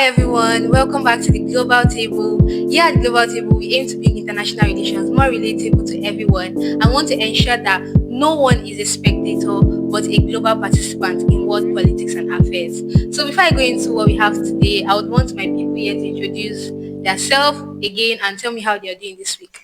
everyone, welcome back to the Global Table. Here at Global Table, we aim to make international relations more relatable to everyone and want to ensure that no one is a spectator but a global participant in world politics and affairs. So before I go into what we have today, I would want my people here to introduce themselves again and tell me how they are doing this week.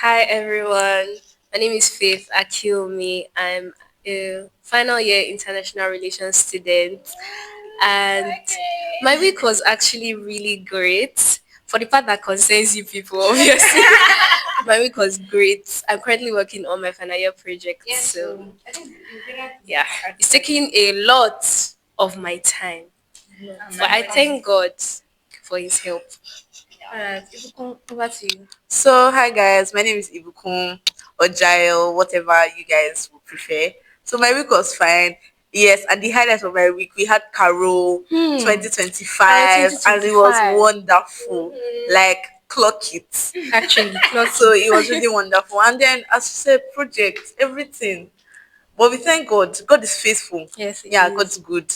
Hi everyone, my name is Faith Akilmi. I'm a final year international relations student, and my week was actually really great. For the part that concerns you people, obviously, my week was great. I'm currently working on my final year project, so I think it's better yeah, it's taking a lot of my time, but I thank God for His help. Alright, Ibukun, over to you. So, hi guys, my name is Ibukun or Jael, whatever you guys would prefer. So, my week was fine. Yes, and the highlights of my week, we had Carol Carol 2025, and it was 2025. wonderful. Like, clock it. Actually, clock So, it. it was really wonderful. And then, as you said, project, everything. But we thank God. God is faithful. Yes, it Yeah, is. God's good.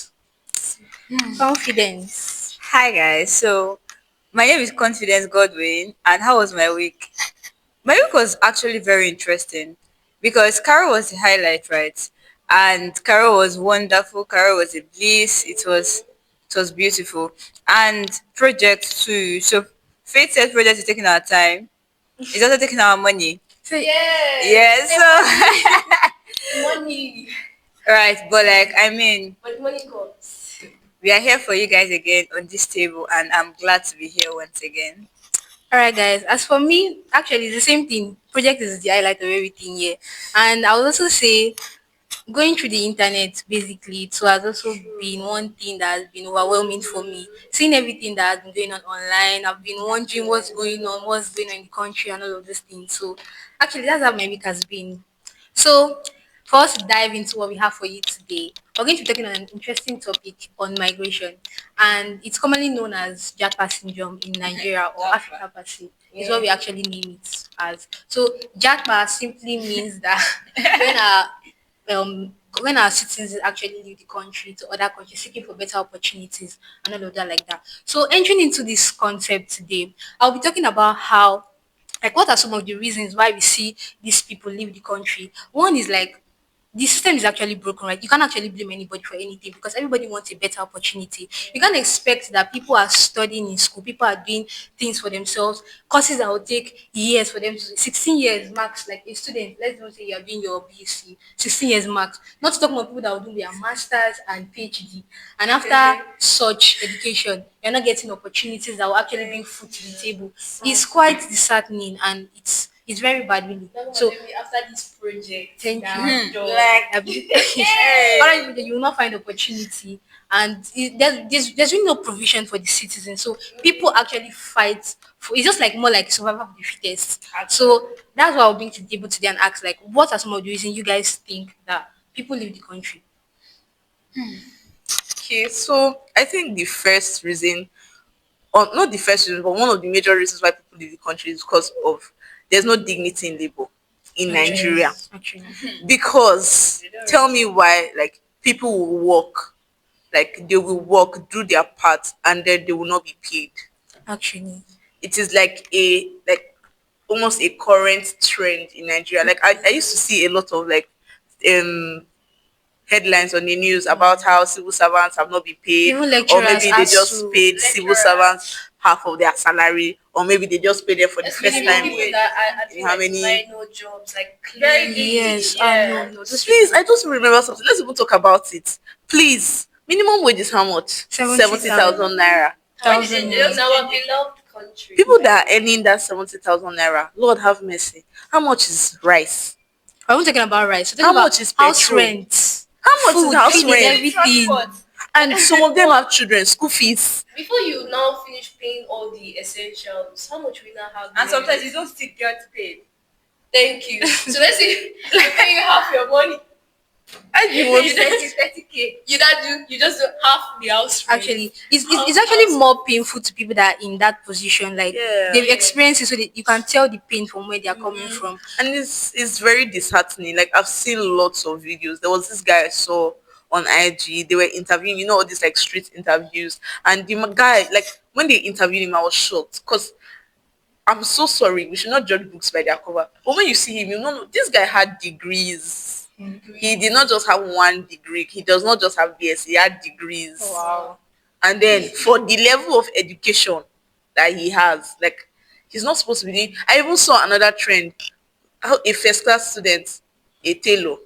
Confidence. Hi guys, so my name is Confidence Godwin, and how was my week? My week was actually very interesting because Carol was the highlight, right? And Carol was wonderful. Carol was a bliss. It was beautiful, and project too. So Faith said project is taking our time. It's also taking our money. So, Yes. So Money, right, but like I mean, but money comes. we are here for you guys again on this table, and I'm glad to be here once again. all right, guys. As for me, actually, it's the same thing. Project is the highlight of everything here, and I would also say going through the internet basically it has also been one thing that has been overwhelming for me. Seeing everything that has been going on online, I've been wondering what's going on in the country and all of those things. So actually that's how my week has been. So for us to dive into what we have for you today, we're going to be talking on an interesting topic on migration, and it's commonly known as Japa Syndrome in Nigeria or Africa per se. Is what we actually name it as. So Japa simply means that when our citizens actually leave the country to other countries seeking for better opportunities and all of that like that. So entering into this concept today, I'll be talking about how like what are some of the reasons why we see these people leave the country. One is like the system is actually broken, right? You can't actually blame anybody for anything because everybody wants a better opportunity. You can't expect that people are studying in school, people are doing things for themselves, courses that will take years for them to 16 years max, like a student, let's not say you're doing your BSc, 16 years max. Not to talk about people that will do their masters and PhD. And after such education, you're not getting opportunities that will actually bring food to the table. It's quite disheartening and it's very bad really. So After this project, thank that you. I've done, You will not find opportunity, and there's really no provision for the citizens. So people actually fight for. It's just like more like survival of the fittest. So that's why I'll bring to the table today and ask like, what are some of the reasons you guys think that people leave the country? Okay, so I think the first reason, or not the first reason, but one of the major reasons why people leave the country is because of there's no dignity in labor in Nigeria. Actually, Because tell me why, like people will work, like they will work, do their part, and then they will not be paid. actually, It is like almost a current trend in Nigeria. Like I used to see a lot of like um headlines on the news about how civil servants have not been paid, even or lecturers maybe they as just to paid civil servants half of their salary, or maybe they just paid them for the first especially time people that are doing in how like many. minor jobs, like cleaning. yes, Yeah. no, those Please, I just remember something. Let's even talk about it. Please, minimum wage is how much? 70,000 naira. When did they thousand in our beloved country? People that are earning that 70,000 naira, Lord have mercy. How much is rice? I wasn't talking about rice. I'm How talking about much is house petrol? rent, How much is food, house feeding, rent? everything. Transport. And some of them have children, school fees. Before you now finish paying all the essentials, how much we now have? And left? sometimes you don't still get paid. Thank you. So let's say I pay you half your money. And you You want just 30K. You just do half the house rent. Actually, it's actually more painful to people that are in that position. Like Yeah. they've experienced it, so that you can tell the pain from where they are coming from. and it's very disheartening. Like I've seen lots of videos. There was this guy I saw on IG. They were interviewing, all these like street interviews. And the guy, like when they interviewed him, I was shocked because I'm so sorry. We should not judge books by their cover. But when you see him, you know this guy had degrees. He did not just have one degree. He does not just have BS. He had degrees. Wow. And then for the level of education that he has, like he's not supposed to be doing. I even saw another trend. How a first class student, a tailor.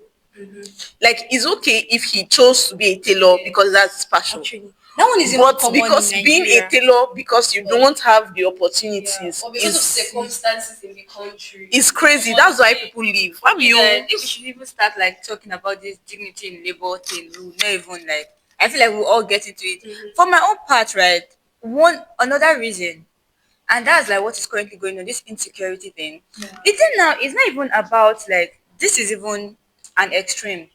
Like it's okay if he chose to be a tailor because that's his passion. Actually, that one is even But common because in being a Nigeria. tailor because you don't have the Yeah. opportunities Or because of is circumstances in the country. is crazy. That's why people leave. Why will you? Then if we should even start like talking about this dignity in labor thing, we would not even like. I feel like we'll all get into it. For my own part, right? One another reason, and that's like what is currently going on. This insecurity thing. The thing now is not even about like this is even an extreme.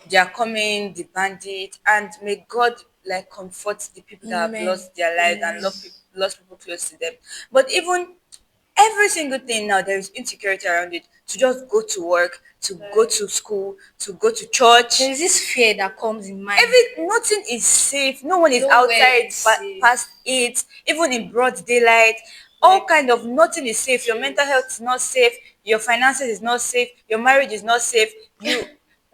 They are coming, the bandit, and may God like comfort the people that have Amen. Lost their lives and Amen. lost people close to them. But even every single thing now, there is insecurity around it. To just go to work, to go to school, to go to church. There is this fear that comes in mind. Nothing is safe. No one is Nowhere outside is safe. past it, even in broad daylight. All kind of nothing is safe. Your mental health is not safe. Your finances is not safe. Your marriage is not safe.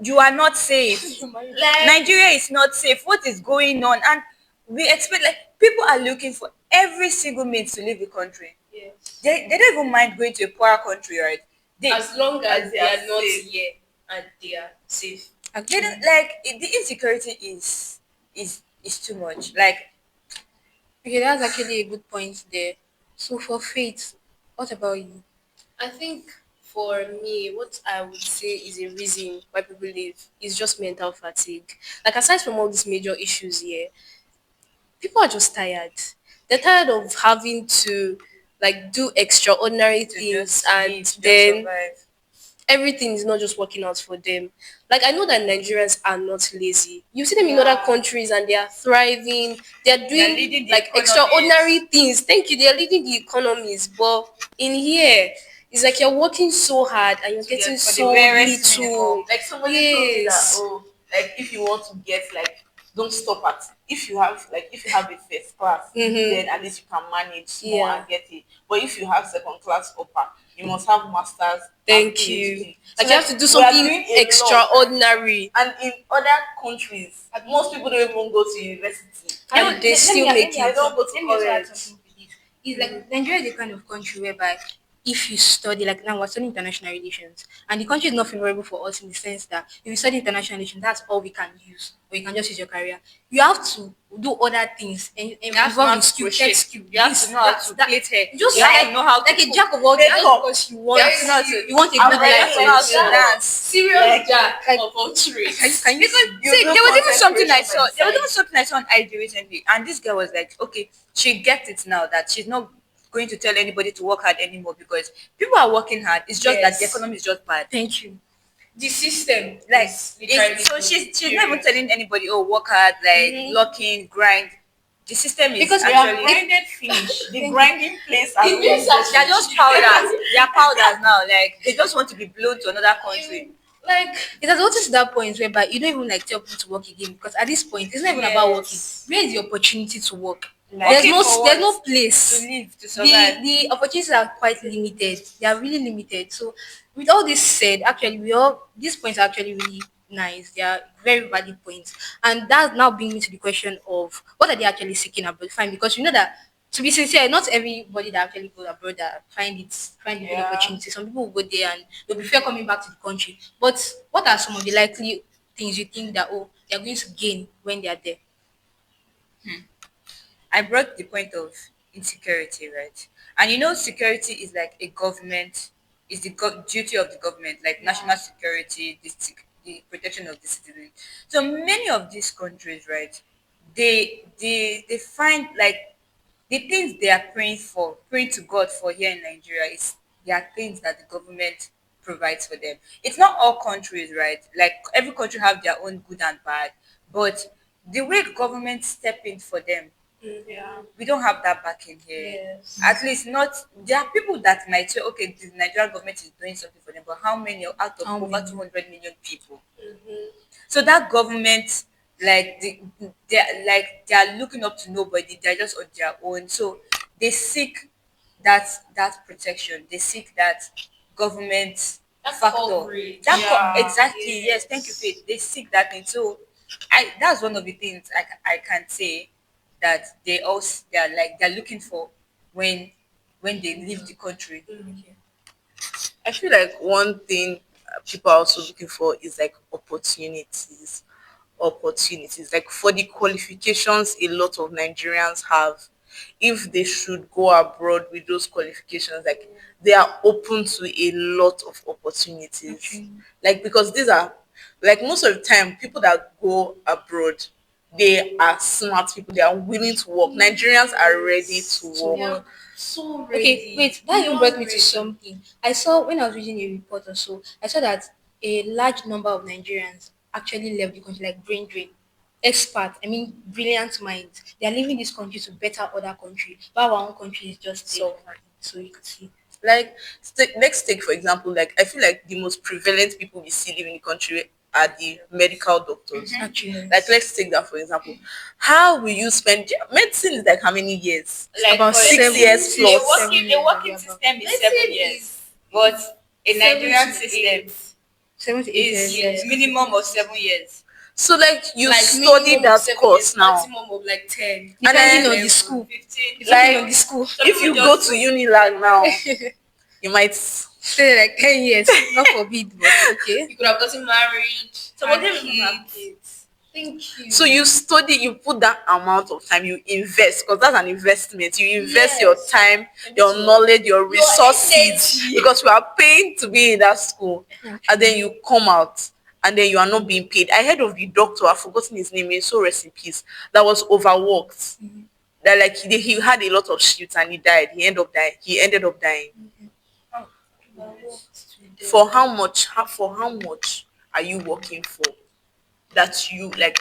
You are not safe. Like Nigeria is not safe. What is going on? And we expect like people are looking for every single means to leave the country. yes. They don't even mind going to a poorer country, right? They As long as they are not safe. here and they are safe. They don't like the insecurity is too much. Like Okay, that's actually a good point there. So for faith, what about you? I think for me, what I would say is a reason why people leave is just mental fatigue. Like aside from all these major issues here, people are just tired. They're tired of having to like do extraordinary to things just and live, to just then survive. everything is not just working out for them. Like I know that Nigerians are not lazy. You see them in other countries and they are thriving. They are They're doing leading the like economies. extraordinary things. Thank you. They are leading the economies. But in here, it's like you're working so hard and you're getting For the so barest little. minimum. Like somebody told me that, Yes. oh, like if you want to get like don't stop at if you have a first class, then at least you can manage small Yeah. and get it. But if you have second class upper, you must have masters and Thank you. PhD. So Like you have to do we are something doing a lot. extraordinary. And in other countries, most people don't even go to university. And they still make They it. don't go to Let me also add college. something to this. It's like Nigeria is the kind of country whereby if you study, like now we're studying international relations, and the country is not favorable for us in the sense that if you study international relations, that's all we can use, or you can just use your career. You have to do other things and have to know involve how in to skill, crochet. tech skill. You have to know how to plait hair. Just You have like, to know how to like a cook. jack of all trades, Make just up. because you You want, have to know how to. you want a I'm good ready life to for know how to yourself. dance. Serious jack Like, of all trades. Can you because see? see, there was even something I creation saw. by There was design. even something I saw on IG recently, and this girl was like, "Okay, she gets it now that she's not going to tell anybody to work hard anymore because people are working hard. It's just that the Yes. economy is just bad. Thank you. The system Like, is literally so good, she's not even period. telling anybody, oh, work hard, like Mhm. lock in, grind. The system is Because we actually have grinded finish. The Thank you. grinding place The news are they're just powders. They are powders now. Like they just want to be blown to another country. Like it has gotten to that point whereby you don't even like tell people to work again because at this point it's not even about working. yes. Where is the opportunity to work? Like, There's working no for there's what? no place. To live, to survive. The opportunities are quite limited. They are really limited. So with all this said, actually we all these points are actually really nice. They are very valid points. And that now brings me to the question of what are they actually seeking abroad? Fine, because you know that to be sincere, not everybody that actually goes abroad that find the good Yeah. opportunity. Some people will go there and they'll prefer coming back to the country. But what are some of the likely things you think that they're going to gain when they are there? I brought the point of insecurity, right? And security is like a government, is the duty of the government, like national security, the protection of the citizen. So many of these countries, right, they find like the things they are praying to God for here in Nigeria is they are things that the government provides for them. It's not all countries, right? Like every country have their own good and bad, but the way government step in for them, Yeah. we don't have that back in here. Yes. At least not. There are people that might say, okay, the Nigerian government is doing something for them, but how many out of How over many? 200 million people? Mhm. So that government like they're looking up to nobody. They're just on their own. So they seek that that protection. They seek that government factor. Exactly, yes. Thank you, Faith. They seek that thing. So I that's one of the things I can say that they're like they're looking for when they leave the country. I feel like one thing people are also looking for is like opportunities. Opportunities. Like for the qualifications a lot of Nigerians have, if they should go abroad with those qualifications, like they are open to a lot of opportunities. Actually, Like because these are like most of the time people that go abroad, they are smart people, they are willing to work. Nigerians are ready to work. okay, wait, that even brought me to something. I saw when I was reading a report or so, I saw that a large number of Nigerians actually left the country, like brain drain. Expert, I mean brilliant minds. They are leaving this country to better other countries. But our own country is just So so you could see. like let's take for example, like I feel like the most prevalent people we see living in the country are the medical doctors. Actually, Like let's take that for example. How will you spend medicine is like how many years? Like about for 6 years seven, plus. seven a years, working maybe about system is 7 years, but a Nigerian system 7 to 8 years. is Yes. minimum of 7 years. So like you Like study minimum of that 7 years, course now, maximum of like 10. and Depending then on the school. 15. Depending like on the school. if you go to Unilag now, you might. Say like 10 years. God forbid, but okay. You could have gotten married. Some of them even have kids. Thank you. So you study, you put that amount of time, you invest because that's an investment. You invest your time, your knowledge, your resources energy. because you are paying to be in that school, and then you come out and then you are not being paid. I heard of the doctor, I've forgotten his name, he's so rest in peace, that was overworked. That like he had a lot of shifts and he died. He ended up dying. For how much? For how much are you working for? That you like,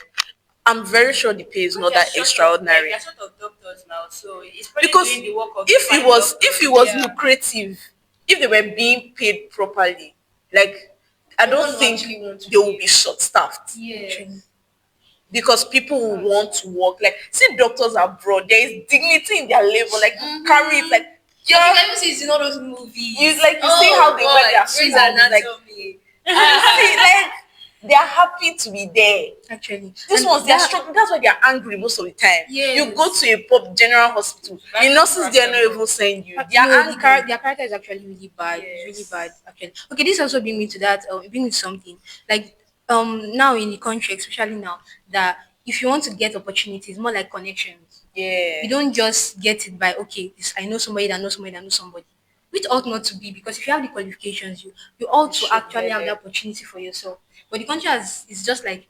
I'm very sure the pay is not that extraordinary. They're sort of doctors now, so it's probably Because doing the work of if it was lucrative, if they were being paid properly, like I No don't one will think actually want to they will be- be short staffed Yes. because people will want to work. Like see doctors abroad, there is dignity in their labor. Like you carry it like You yeah, can even see it's in all those movies. you like you see how they wear their Grey's scrubs, like Anatomy. you see like they are happy to be there. Actually. These And ones they are that- struggling. That's why they are angry most of the time. You go Yes. to a pub general hospital, the nurses they are not even saying you. They are no, angry. their character is actually really bad. It's really bad, actually. Okay, this also bring me to that. Bring me to something like now in the country, especially now that if you want to get opportunities, more like connections. Yeah. You don't just get it by okay, this, I know somebody that knows somebody that knows somebody. Which ought not to be because if you have the qualifications, you ought to should actually get have the it. opportunity for yourself. But the country has is just like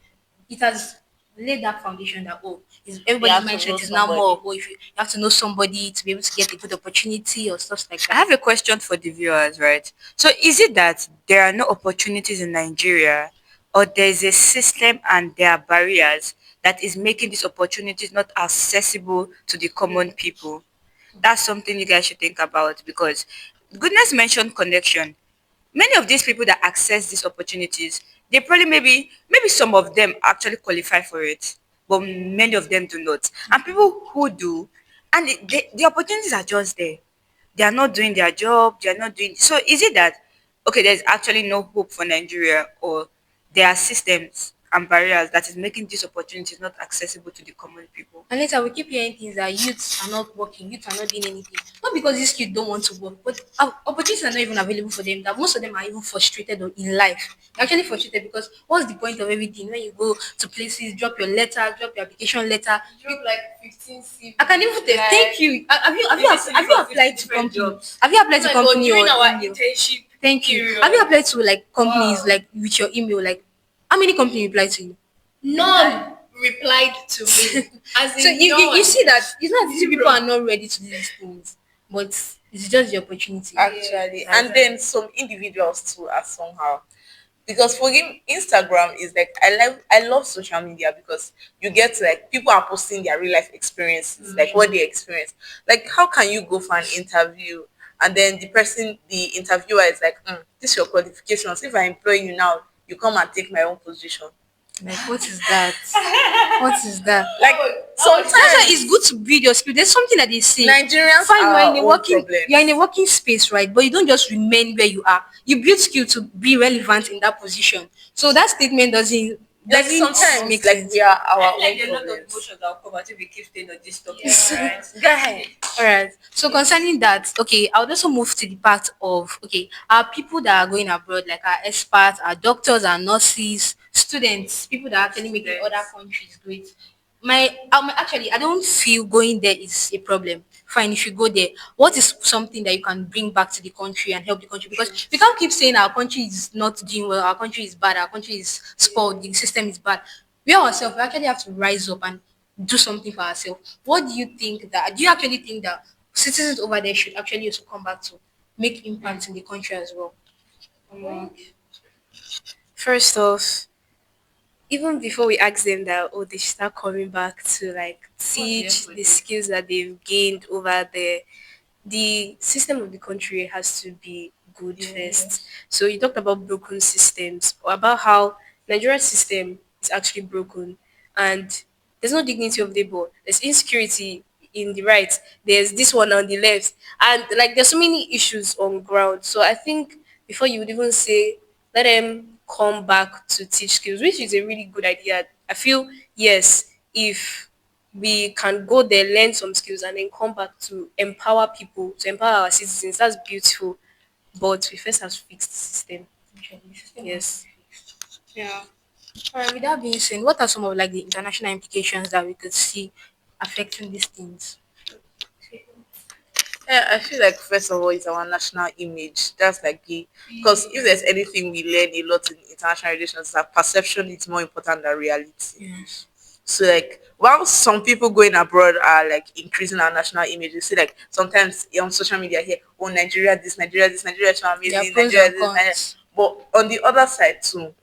it has laid that foundation that oh, is everybody's have to know mindset is now somebody. more of, oh, if you have to know somebody to be able to get a good opportunity or stuff like I that. have a question for the viewers, right? So is it that there are no opportunities in Nigeria or there's a system and there are barriers that is making these opportunities not accessible to the common people? That's something you guys should think about because goodness mentioned connection. Many of these people that access these opportunities, they probably maybe some of them actually qualify for it, but many of them do not. And people who do, and the opportunities are just there. They are not doing their job. They are not doing. So is it that okay? There's actually no hope for Nigeria, or there are systems and barriers that is making these opportunities not accessible to the common people? And later we keep hearing things that youths are not working, youths are not doing anything. Not because these kids don't want to work, but opportunities are not even available for them. That most of them are even frustrated in life. They're actually frustrated because what's the point of everything when you go to places, drop your letter, drop your application letter. Drop like 15 CV. I can even tell. Thank you. Have you applied to different company? jobs. Have you applied to Oh my God, company during or our email? internship Thank you. period. Have you applied to like companies Wow. like with your email? Like how many companies you applied to? None replied to me. As in So you none. see that it's not as if people Zero. are not ready to do these things, but it's just the opportunity. Actually, and then some individuals too are somehow because for him Instagram is like I love social media because you get to, like people are posting their real life experiences, like what they experience. Like how can you go for an interview and then the interviewer is like, this your qualifications, if I employ you now you come and take my own position. Like, what is that? What is that? Like That's why it's sometimes good to build your skill. There's something that they say. Nigerians Fine, are our own you're in a problems. working space, right? But you don't just remain where you are. You build skill to be relevant in that position. So that statement Like doesn't sometimes, make like sense. we are our Like own there are a lot of problems. emotions that will come out if we keep staying on this topic, Yes. right? Guy, All right. So concerning that, okay, I would also move to the part of okay, our people that are going abroad, like our experts, our doctors, our nurses, students, people that are actually making other Students. countries great. Actually, I don't feel going there is a problem. Fine, if you go there, what is something that you can bring back to the country and help the country? Because we can't keep saying our country is not doing well, our country is bad, our country is spoiled, the system is bad. We ourselves, we actually have to rise up and do something for ourselves. What do you think that? Do you actually think that citizens over there should actually also come back to make impact in the country as well? First off, even before we ask them that, oh, they should start coming back to like What's the teach effort the there? skills that they've gained over there, the system of the country has to be good first. Yes. So you talked about broken systems or about how Nigeria's system is actually broken and there's no dignity of labor. There's insecurity in the right. There's this one on the left. And like there's so many issues on ground. So I think before you would even say let them come back to teach skills, which is a really good idea. I feel yes, if we can go there, learn some skills, and then come back to empower people, to empower our citizens. That's beautiful. But we first have to fix the system. Actually, the system has to Yes. be fixed. Yeah. All right. With that being said, what are some of like the international implications that we could see affecting these things? yeah, I feel like first of all, it's our national image. That's like the because if there's anything we learn a lot in international relations, that perception is more important than reality. Yes. So like while some people going abroad are like increasing our national image, you see like sometimes on social media here, oh Nigeria this, Nigeria is so There are amazing, pros Nigeria and this, Nigeria. cons. But on the other side too,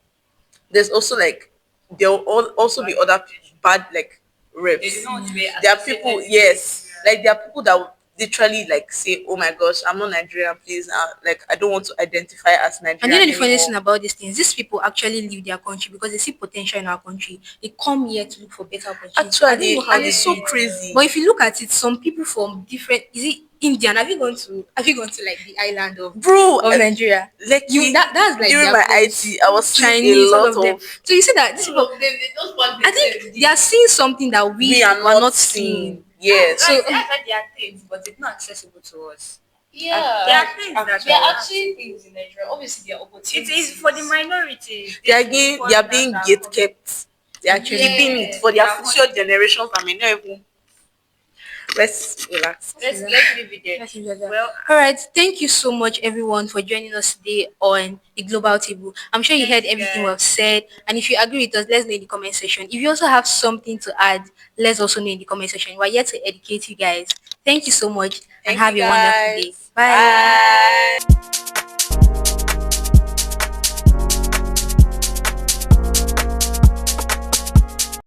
there's also like there will also be other bad like They do reps. not want to be There are people, associated with yes, Nigeria. like there are people that will literally like say, "Oh my gosh, I'm not Nigerian, please." Like I don't want to identify as And you know Nigerian the funniest anymore. thing about these things, these people actually leave their country because they see potential in our country. They come here to look for better opportunity. I don't know Actually, how and they it's do so it. crazy. But if you look at it, some people from different is it Indian? Have you gone to like the island Bro, of Nigeria? You lucky that's like during their my pros. IT, I was seeing a Chinese, all lot of them. of So you see that these people All of them, they just want I themselves think they are deep. seeing something that we we are are not not seeing. seeing. So Yes. That's like their things, but it's not accessible to us. There Yeah. are things that There are are not. actually things in Nigeria. Obviously, there are It opportunities. is for the minorities. They are There's new being they are foreigners being that are gate coming. kept. They are actually, keeping it Yeah. for They their are future watching. generations. I mean, not even let's relax. Let's leave it there. let's leave it at that. Well, All right. Thank you so much, everyone, for joining us today on the Global Table. I'm sure you thank heard you everything guys. we've said. And if you agree with us, let's know in the comment section. If you also have something to add, let's also know in the comment section. We're here to educate you guys. Thank you so much and Thank you have a wonderful day. guys. Bye. Bye.